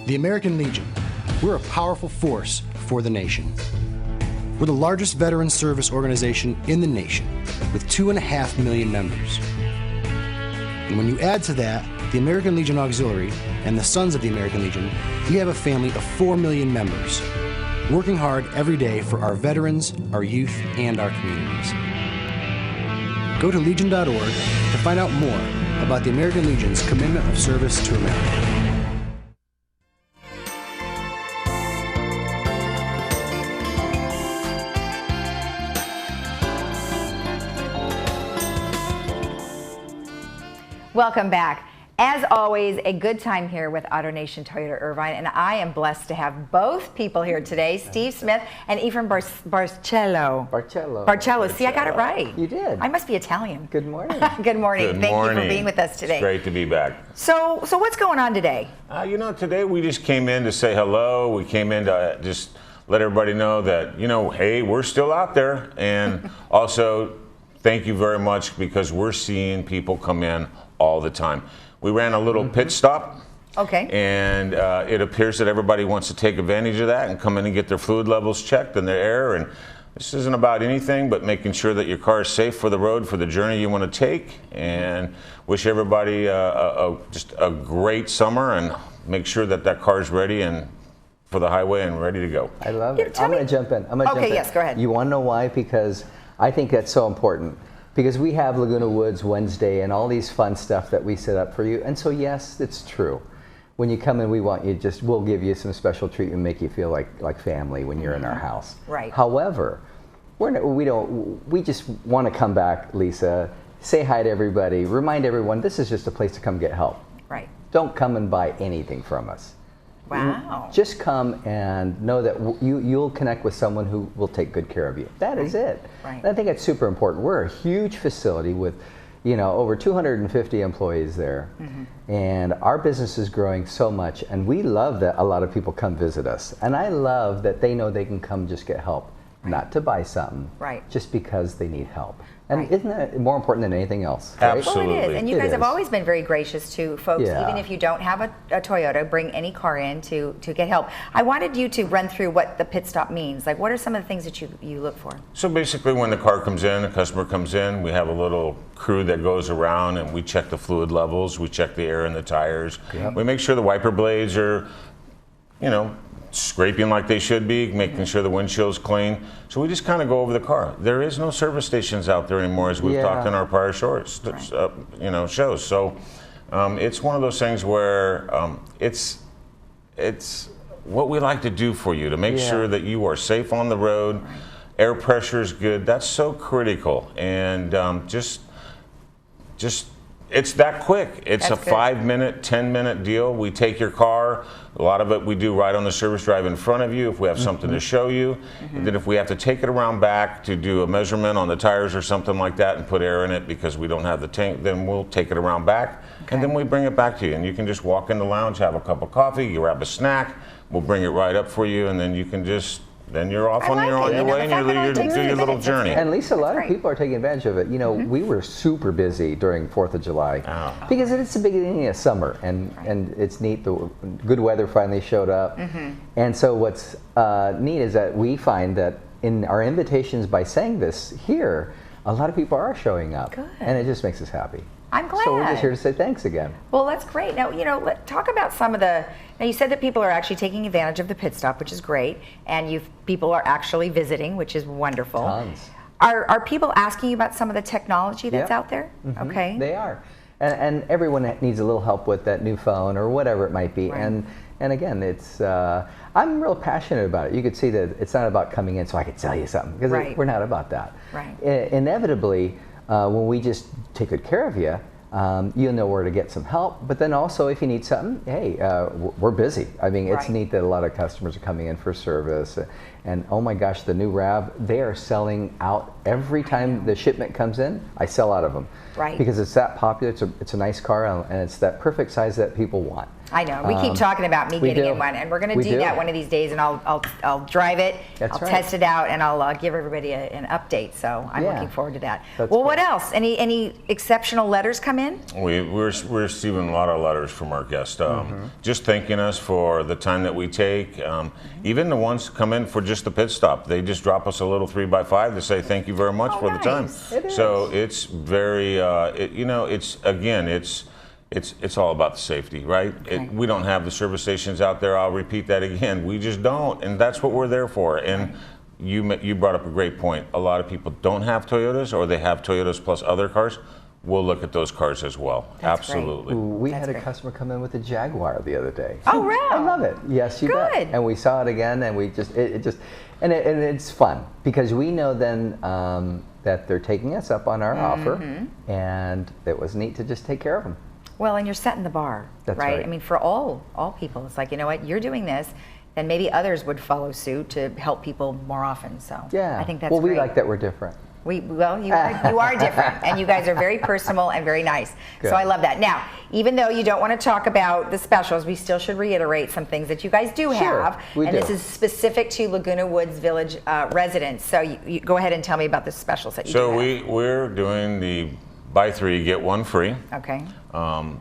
The American Legion. We're a powerful force for the nation. We're the largest veteran service organization in the nation, with 2.5 million members. And when you add to that the American Legion Auxiliary and the Sons of the American Legion, we have a family of 4 million members, working hard every day for our veterans, our youth, and our communities. Go to legion.org to find out more about the American Legion's commitment of service to America. Welcome back. As always, a good time here with AutoNation Toyota Irvine, and I am blessed to have both people here today, Steve Smith and Ephraim Barcello. Barcello. See, I got it right. You did. I must be Italian. Good morning. Good morning. Good Thank morning. you for being with us today. It's great to be back. So what's going on today? You know, today we just came in to say hello. We came in to just let everybody know that, you know, hey, we're still out there. And also, thank you very much, because we're seeing people come in all the time. We ran a little pit stop. Okay. And it appears that everybody wants to take advantage of that and come in and get their fluid levels checked and their air. And this isn't about anything but making sure that your car is safe for the road, for the journey you want to take. And wish everybody just a great summer, and make sure that that car is ready and for the highway and ready to go. I love it. I'm going to jump in. Okay, yes, go ahead. You want to know why? Because I think that's so important. Because we have Laguna Woods Wednesday and all these fun stuff that we set up for you. And so, yes, it's true. When you come in, we'll give you some special treatment and make you feel like family when you're in our house. Right. However, we just want to come back, Lisa, say hi to everybody, remind everyone this is just a place to come get help. Right. Don't come and buy anything from us. Wow. Just come and know that you'll connect with someone who will take good care of you. That is it. Right. And I think it's super important. We're a huge facility with, you know, over 250 employees there. And our business is growing so much, and we love that a lot of people come visit us. And I love that they know they can come just get help, not to buy something, just because they need help. And isn't that more important than anything else? Right? Well, it is. And you guys have always been very gracious to folks, even if you don't have a Toyota, bring any car in to get help. I wanted you to run through what the pit stop means. Like, what are some of the things that you look for? So basically, when the car comes in, the customer comes in, we have a little crew that goes around and we check the fluid levels, we check the air in the tires. We make sure the wiper blades are, you know, scraping like they should be, making sure the windshield's clean. So we just kind of go over the car. There is no service stations out there anymore, as we've talked in our prior shows. So it's one of those things where it's what we like to do for you to make sure that you are safe on the road. Air pressure is good. That's so critical, and just it's that quick. It's a 5-minute, 10-minute deal. We take your car. A lot of it we do right on the service drive in front of you if we have something to show you. And then if we have to take it around back to do a measurement on the tires or something like that and put air in it because we don't have the tank, then we'll take it around back and then we bring it back to you. And you can just walk in the lounge, have a cup of coffee, you grab a snack, we'll bring it right up for you, and then you can just then you're off on your way and you do your little journey. And Lisa, a lot of people are taking advantage of it. You know, we were super busy during 4th of July because it's the beginning of summer, and it's neat. The good weather finally showed up. And so what's neat is that we find that in our invitations, by saying this here, a lot of people are showing up. Good. And it just makes us happy. I'm glad. So we're just here to say thanks again. Well, that's great. Now, let's talk about some of the. Now, you said that people are actually taking advantage of the pit stop, which is great, and people are actually visiting, which is wonderful. Tons. Are people asking you about some of the technology that's out there? Okay. They are, and everyone needs a little help with that new phone or whatever it might be. Right. And again, it's I'm real passionate about it. You could see that it's not about coming in so I could tell you something, because we're not about that. Right. Inevitably, when we just take good care of you, you'll know where to get some help. But then also, if you need something, hey, we're busy. I mean, it's neat that a lot of customers are coming in for service. And oh my gosh, the new RAV, they are selling out every time the shipment comes in. I sell out of them. Right. Because it's that popular. It's a nice car, and it's that perfect size that people want. I know. We keep talking about me getting in one, and we're going to do that one of these days, and I'll drive it. I'll test it out, and I'll give everybody an update. So I'm looking forward to that. Well, what else? Any exceptional letters come in? We're receiving a lot of letters from our guests, just thanking us for the time that we take. Even the ones come in for just the pit stop, they just drop us a little 3x5 to say thank you very much for the time. So it's very, it's all about the safety, right? We don't have the service stations out there. I'll repeat that again. We just don't, and that's what we're there for. And you brought up a great point. A lot of people don't have Toyotas, or they have Toyotas plus other cars. We'll look at those cars as well. Absolutely. We had a customer come in with a Jaguar the other day. Oh, really? I love it. Yes, you bet. And we saw it again, and we just and it's fun because we know then that they're taking us up on our offer, and it was neat to just take care of them. Well, and you're setting the bar, right? I mean, for all people, it's like, you know what, you're doing this, then maybe others would follow suit to help people more often. So I think that's great. We like that we're different. You are different, and you guys are very personal and very nice. Good. So I love that. Now, even though you don't want to talk about the specials, we still should reiterate some things that you guys do have. This is specific to Laguna Woods Village residents. So you go ahead and tell me about the specials that you do have. We're doing the buy 3, get 1 free. Okay.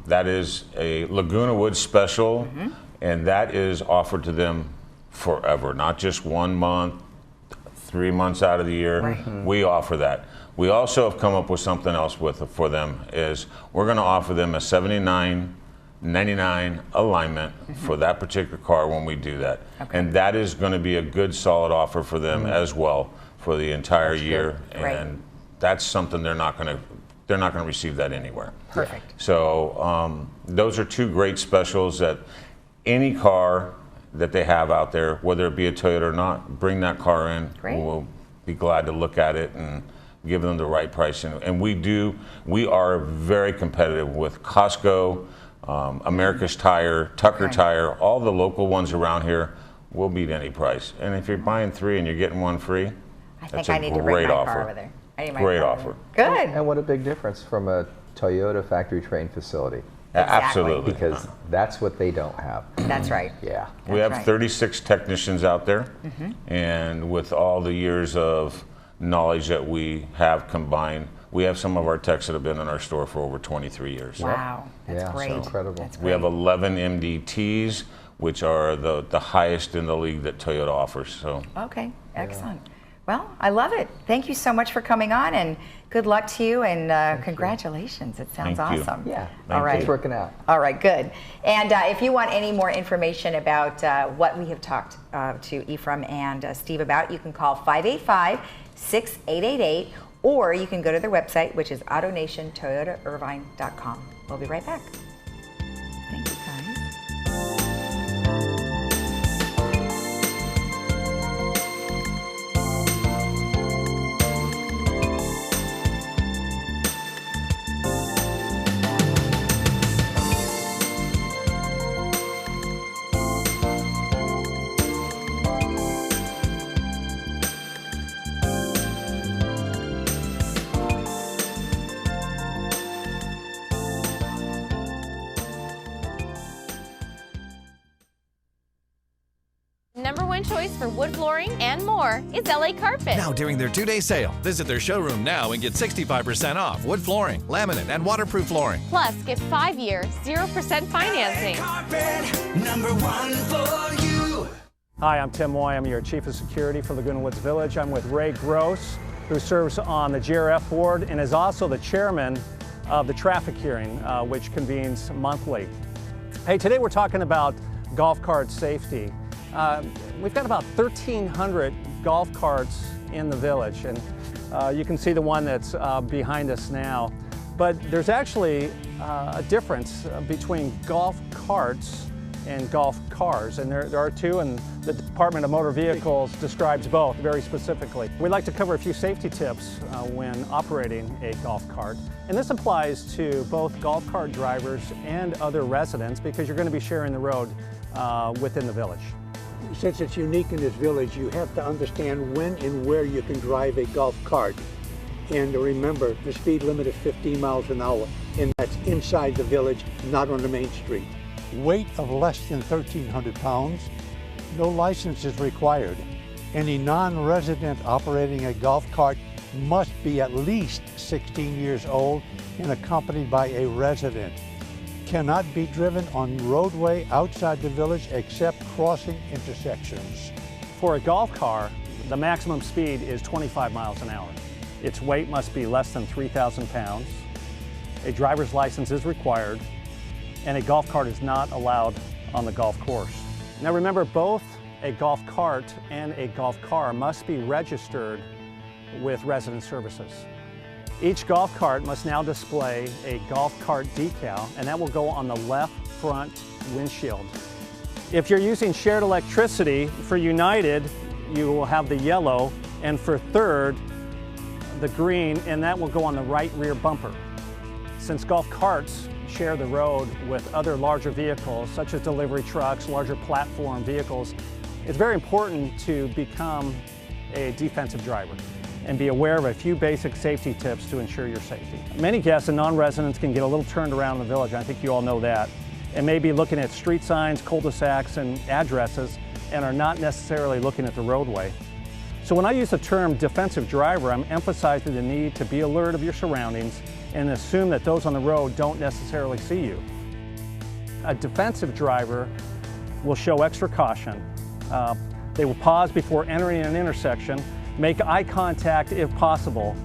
That is a Laguna Woods special, and that is offered to them forever, not just 1 month, 3 months out of the year. We offer that. We also have come up with something else for them. Is we're going to offer them a $79.99 alignment for that particular car when we do that, and that is going to be a good solid offer for them as well for the entire year. And that's something they're not going to receive that anywhere. Perfect. So those are 2 great specials that any car that they have out there, whether it be a Toyota or not, bring that car in. We'll be glad to look at it and give them the right price. And we are very competitive with Costco, America's Tire, Tucker Tire, all the local ones around here. We'll beat any price. And if you're buying 3 and you're getting 1 free, that's a great offer. Great offer. Good. And what a big difference from a Toyota factory trained facility. Absolutely. Because that's what they don't have. That's right. Yeah. We have 36 technicians out there, and with all the years of knowledge that we have combined, we have some of our techs that have been in our store for over 23 years. Wow, that's great. So incredible. That's great. We have 11 MDTs, which are the highest in the league that Toyota offers. So. Okay, excellent. Well, I love it. Thank you so much for coming on, and good luck to you, and congratulations. It sounds awesome. Yeah, all right. It's working out. All right, good. And if you want any more information about what we have talked to Ephraim and Steve about, you can call 585-6888, or you can go to their website, which is autonationtoyotairvine.com. We'll be right back. Thank you, guys. #1 choice for wood flooring and more is LA Carpet. Now during their 2-day sale, visit their showroom now and get 65% off wood flooring, laminate, and waterproof flooring. Plus, get 5-year, 0% financing. #1 for you. Hi, I'm Tim Moy. I'm your Chief of Security for Laguna Woods Village. I'm with Ray Gross, who serves on the GRF board and is also the chairman of the traffic hearing, which convenes monthly. Hey, today we're talking about golf cart safety. We've got about 1,300 golf carts in the village, and you can see the one that's behind us now. But there's actually a difference between golf carts and golf cars, and there are two, and the Department of Motor Vehicles describes both very specifically. We'd like to cover a few safety tips when operating a golf cart, and this applies to both golf cart drivers and other residents, because you're going to be sharing the road within the village. Since it's unique in this village, you have to understand when and where you can drive a golf cart. And remember, the speed limit is 15 miles an hour, and that's inside the village, not on the main street. Weight of less than 1,300 pounds, no license is required. Any non-resident operating a golf cart must be at least 16 years old and accompanied by a resident. Cannot be driven on roadway outside the village except crossing intersections. For a golf car, the maximum speed is 25 miles an hour. Its weight must be less than 3,000 pounds. A driver's license is required, and a golf cart is not allowed on the golf course. Now remember, both a golf cart and a golf car must be registered with Resident Services. Each golf cart must now display a golf cart decal, and that will go on the left front windshield. If you're using shared electricity, for United, you will have the yellow, and for Third, the green, and that will go on the right rear bumper. Since golf carts share the road with other larger vehicles, such as delivery trucks, larger platform vehicles, it's very important to become a defensive driver and be aware of a few basic safety tips to ensure your safety. Many guests and non-residents can get a little turned around in the village, I think you all know that, and may be looking at street signs, cul-de-sacs, and addresses, and are not necessarily looking at the roadway. So when I use the term defensive driver, I'm emphasizing the need to be alert of your surroundings and assume that those on the road don't necessarily see you. A defensive driver will show extra caution. They will pause before entering an intersection, make eye contact if possible,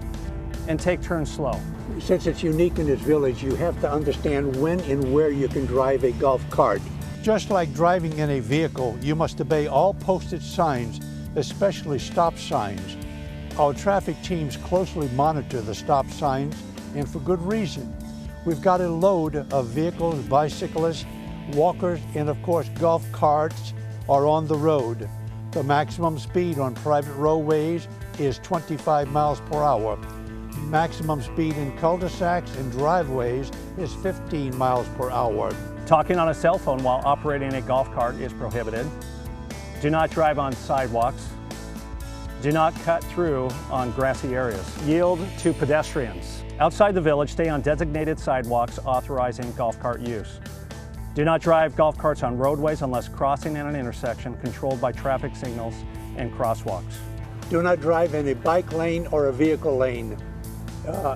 and take turns slow. Since it's unique in this village, you have to understand when and where you can drive a golf cart. Just like driving in a vehicle, you must obey all posted signs, especially stop signs. Our traffic teams closely monitor the stop signs, and for good reason. We've got a load of vehicles, bicyclists, walkers, and of course golf carts are on the road. The maximum speed on private roadways is 25 miles per hour. Maximum speed in cul-de-sacs and driveways is 15 miles per hour. Talking on a cell phone while operating a golf cart is prohibited. Do not drive on sidewalks. Do not cut through on grassy areas. Yield to pedestrians. Outside the village, stay on designated sidewalks authorizing golf cart use. Do not drive golf carts on roadways unless crossing in an intersection controlled by traffic signals and crosswalks. Do not drive in a bike lane or a vehicle lane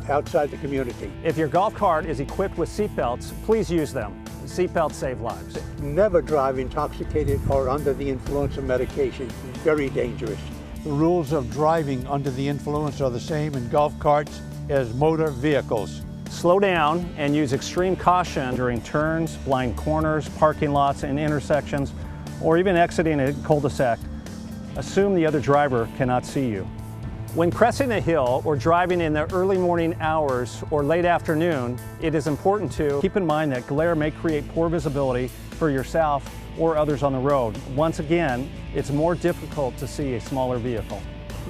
outside the community. If your golf cart is equipped with seat belts, please use them. Seatbelts save lives. Never drive intoxicated or under the influence of medication. Very dangerous. The rules of driving under the influence are the same in golf carts as motor vehicles. Slow down and use extreme caution during turns, blind corners, parking lots, and intersections, or even exiting a cul-de-sac. Assume the other driver cannot see you. When cresting a hill or driving in the early morning hours or late afternoon, it is important to keep in mind that glare may create poor visibility for yourself or others on the road. Once again, it's more difficult to see a smaller vehicle.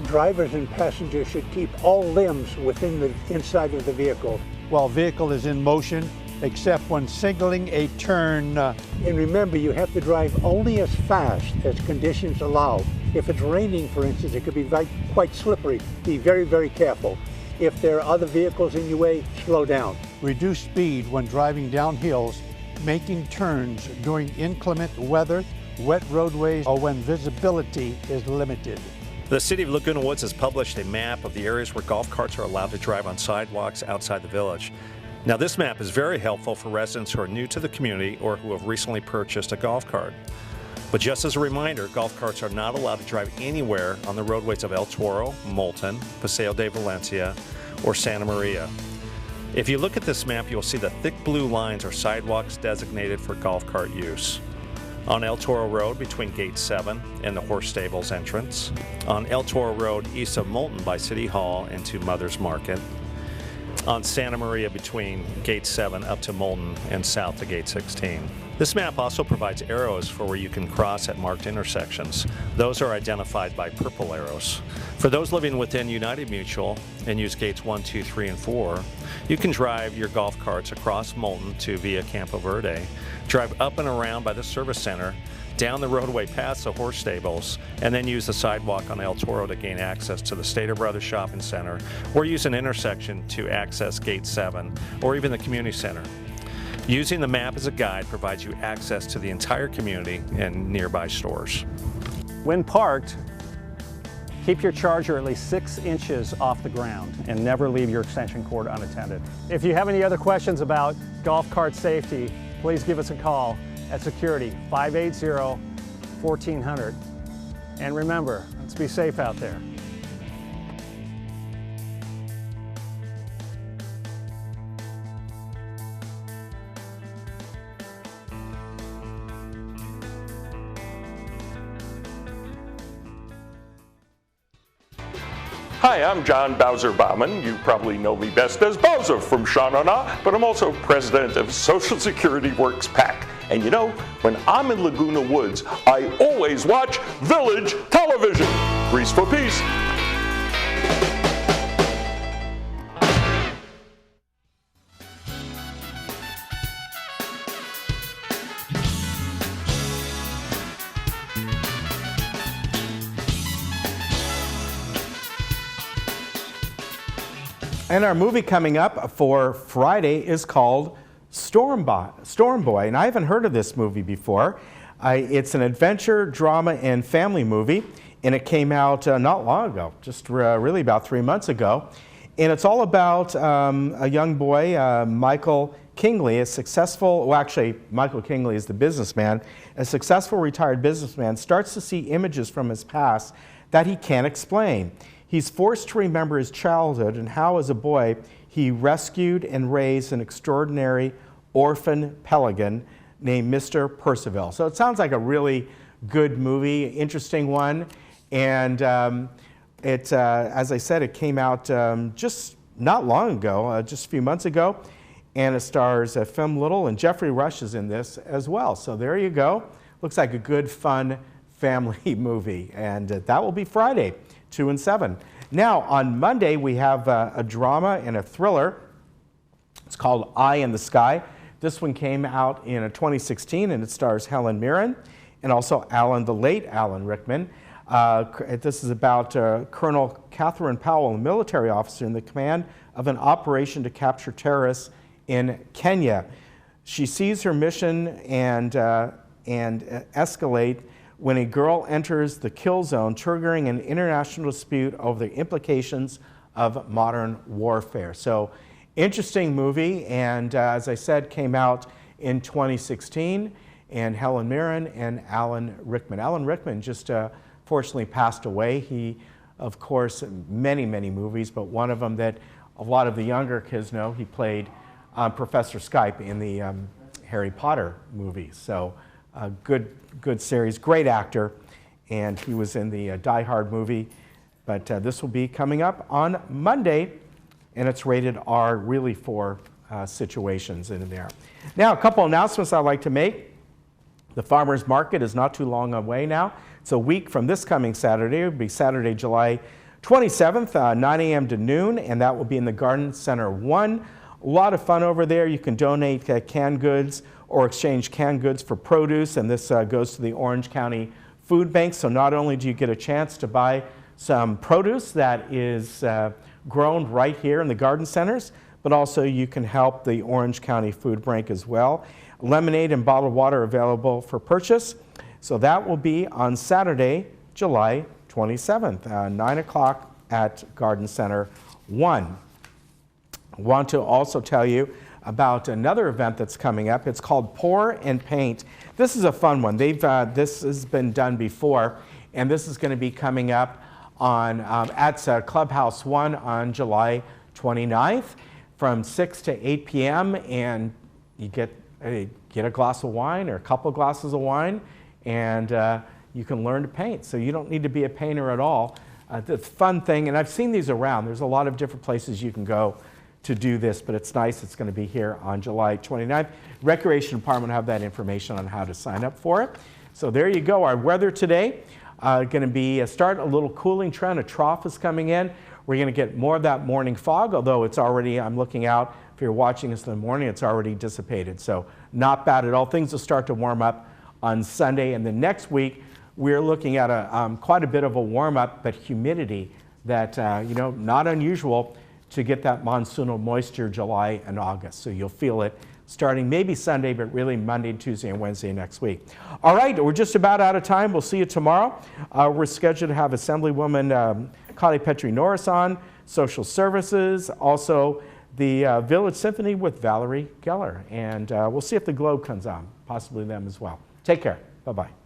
Drivers and passengers should keep all limbs within the inside of the vehicle while vehicle is in motion, except when signaling a turn. And remember, you have to drive only as fast as conditions allow. If it's raining, for instance, it could be quite slippery. Be very, very careful. If there are other vehicles in your way, slow down. Reduce speed when driving down hills, making turns during inclement weather, wet roadways, or when visibility is limited. The City of Laguna Woods has published a map of the areas where golf carts are allowed to drive on sidewalks outside the village. Now, this map is very helpful for residents who are new to the community or who have recently purchased a golf cart. But just as a reminder, golf carts are not allowed to drive anywhere on the roadways of El Toro, Moulton, Paseo de Valencia, or Santa Maria. If you look at this map, you'll see the thick blue lines are sidewalks designated for golf cart use. On El Toro Road between Gate 7 and the horse stables entrance. On El Toro Road east of Moulton by City Hall and to Mother's Market. On Santa Maria between Gate 7 up to Moulton and south to Gate 16. This map also provides arrows for where you can cross at marked intersections. Those are identified by purple arrows. For those living within United Mutual and use gates 1, 2, 3, and 4, you can drive your golf carts across Moulton to Via Campo Verde, drive up and around by the service center, down the roadway past the horse stables, and then use the sidewalk on El Toro to gain access to the Stater Brothers Shopping Center, or use an intersection to access Gate 7, or even the community center. Using the map as a guide provides you access to the entire community and nearby stores. When parked, keep your charger at least 6 inches off the ground and never leave your extension cord unattended. If you have any other questions about golf cart safety, please give us a call at Security 580-1400. And remember, let's be safe out there. Hi, I'm John Bowser Bauman. You probably know me best as Bowser from Sha-Na-Na, but I'm also president of Social Security Works PAC. And you know, when I'm in Laguna Woods, I always watch Village Television. Grease for peace. And our movie coming up for Friday is called Storm Boy, and I haven't heard of this movie before. It's an adventure, drama, and family movie, and it came out not long ago, just really about 3 months ago. And it's all about a young boy, Michael Kingley, a successful, well actually Michael Kingley is the businessman, a successful retired businessman starts to see images from his past that he can't explain. He's forced to remember his childhood and how, as a boy, he rescued and raised an extraordinary orphan pelican named Mr. Percival. So it sounds like a really good movie, interesting one. And as I said, it came out just not long ago, just a few months ago. And it stars Phil Little, and Jeffrey Rush is in this as well. So there you go. Looks like a good, fun family movie. And that will be Friday, 2 and 7. Now, on Monday, we have a drama and a thriller. It's called Eye in the Sky. This one came out in 2016, and it stars Helen Mirren and also the late Alan Rickman. This is about Colonel Catherine Powell, a military officer in the command of an operation to capture terrorists in Kenya. She sees her mission and escalate when a girl enters the kill zone, triggering an international dispute over the implications of modern warfare. So, interesting movie, and as I said, came out in 2016, and Helen Mirren and Alan Rickman. Alan Rickman just fortunately passed away. He, of course, many movies, but one of them that a lot of the younger kids know, he played Professor Skype in the Harry Potter movies. So good series, great actor, and he was in the Die Hard movie. But this will be coming up on Monday, and it's rated R, really for situations in there. Now, a couple announcements I'd like to make. The farmers market is not too long away now. It's a week from this coming Saturday. It will be Saturday, July 27th, 9 a.m. to noon, and that will be in the Garden Center 1. A lot of fun over there. You can donate canned goods or exchange canned goods for produce, and this goes to the Orange County Food Bank. So not only do you get a chance to buy some produce that is grown right here in the garden centers, but also you can help the Orange County Food Bank as well. Lemonade and bottled water available for purchase. So that will be on Saturday, July 27th, 9 o'clock at Garden Center 1. I want to also tell you about another event that's coming up. It's called Pour and Paint. This is a fun one. This has been done before, and this is going to be coming up on at Clubhouse 1 on July 29th from 6 to 8 p.m. And you get a glass of wine or a couple of glasses of wine, and you can learn to paint. So you don't need to be a painter at all. It's a fun thing, and I've seen these around. There's a lot of different places you can go to do this, but it's nice. It's going to be here on July 29th. Recreation Department will have that information on how to sign up for it. So there you go. Our weather today going to be start a little cooling trend. A trough is coming in. We're going to get more of that morning fog, although it's already, I'm looking out, if you're watching this in the morning, it's already dissipated. So not bad at all. Things will start to warm up on Sunday, and then next week we're looking at quite a bit of a warm up, but humidity that, not unusual to get that monsoonal moisture July and August. So you'll feel it starting maybe Sunday, but really Monday, Tuesday, and Wednesday next week. All right, we're just about out of time. We'll see you tomorrow. We're scheduled to have Assemblywoman Connie Petrie-Norris on, Social Services, also the Village Symphony with Valerie Geller. And we'll see if the Globe comes on, possibly them as well. Take care. Bye-bye.